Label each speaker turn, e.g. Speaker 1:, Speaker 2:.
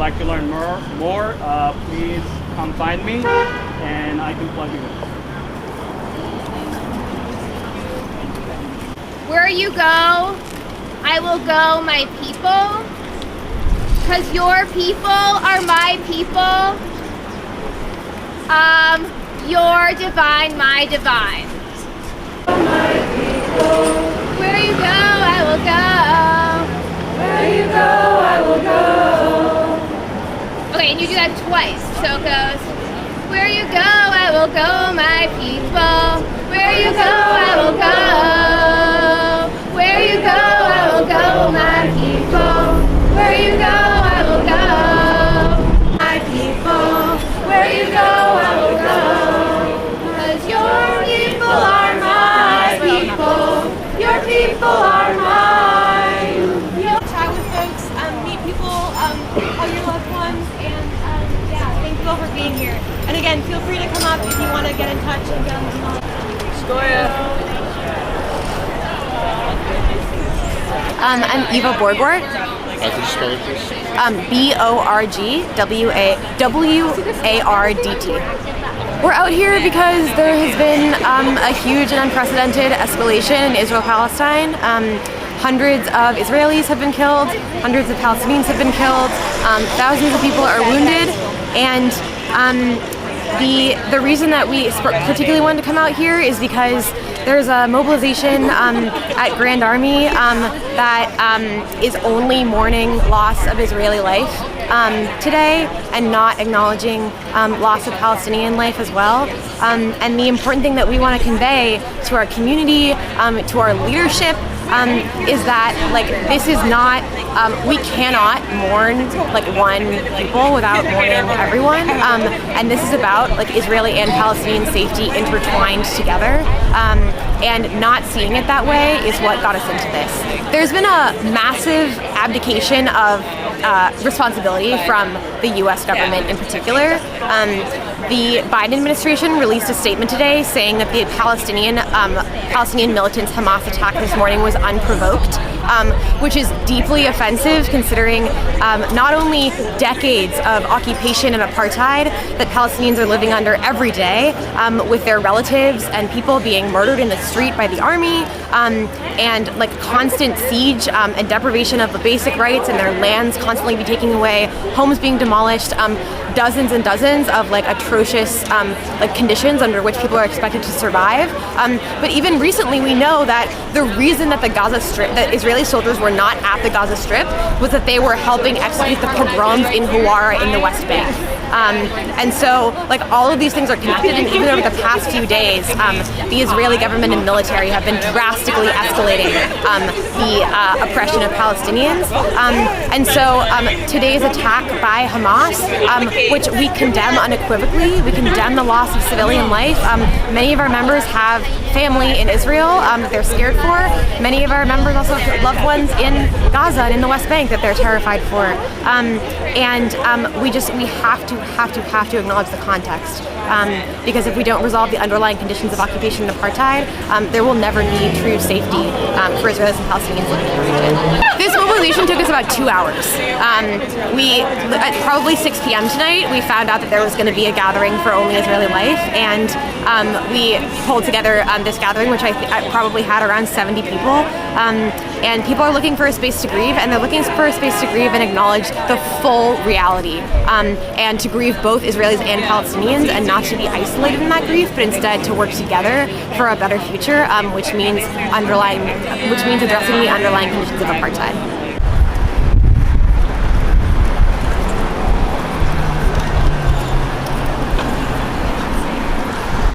Speaker 1: like to learn more, please come find me, and I do plug you in.
Speaker 2: Where you go, I will go, my people, because your people are my people. Your divine, my divine. My people. Where you go, I will go. Where you go, I will go. Okay, and you do that twice. So it goes, where you go, I will go, my people. Where you go, I will go. Where you go, I will go, my people. Where you go, I will go. My people. Where you go, I will go. Because your people are my people. Your people are mine.
Speaker 3: Chat with folks, meet people, hug your loved ones, and yeah, thank you all for being here. And again, feel free to come up if you want to get in touch and get on the phone.
Speaker 4: I'm Eva Borgwart.
Speaker 5: Could you spell it, please?
Speaker 4: Borgwardt. We're out here because there has been a huge and unprecedented escalation in Israel-Palestine. Hundreds of Israelis have been killed, hundreds of Palestinians have been killed, thousands of people are wounded, and the reason that we particularly wanted to come out here is because there's a mobilization at Grand Army that is only mourning loss of Israeli life today and not acknowledging loss of Palestinian life as well. And the important thing that we want to convey to our community, to our leadership, is that this is not, we cannot mourn one people without mourning everyone, and this is about Israeli and Palestinian safety intertwined together, and not seeing it that way is what got us into this. There's been a massive abdication of responsibility from the U.S. government in particular. The Biden administration released a statement today saying that the Palestinian militants' Hamas attack this morning was unprovoked, which is deeply offensive considering not only decades of occupation and apartheid that Palestinians are living under every day, with their relatives and people being murdered in the street by the army, and constant siege and deprivation of the basic rights, and their lands constantly be taken away, homes being demolished, dozens and dozens of atrocious conditions under which people are expected to survive. But even recently, we know that the reason that the Gaza Strip, that Israeli soldiers were not at the Gaza Strip, was that they were helping execute the pogroms in Huwara in the West Bank. And so, all of these things are connected, and even over the past few days, the Israeli government and military have been drastically escalating the oppression of Palestinians. And so, today's attack by Hamas, which we condemn unequivocally, we condemn the loss of civilian life. Many of our members have family in Israel that they're scared for. Many of our members also have loved ones in Gaza and in the West Bank that they're terrified for. We have to acknowledge the context, because if we don't resolve the underlying conditions of occupation and apartheid, there will never be true safety for Israelis and Palestinians living in the region. This mobilization took us about 2 hours. At probably 6 p.m. tonight, we found out that there was going to be a gathering for only Israeli life, and we pulled together this gathering, which I probably had around 70 people. And people are looking for a space to grieve, and they're looking for a space to grieve and acknowledge the full reality, and to grieve both Israelis and Palestinians, and not to be isolated in that grief, but instead to work together for a better future, which means addressing the underlying conditions of apartheid.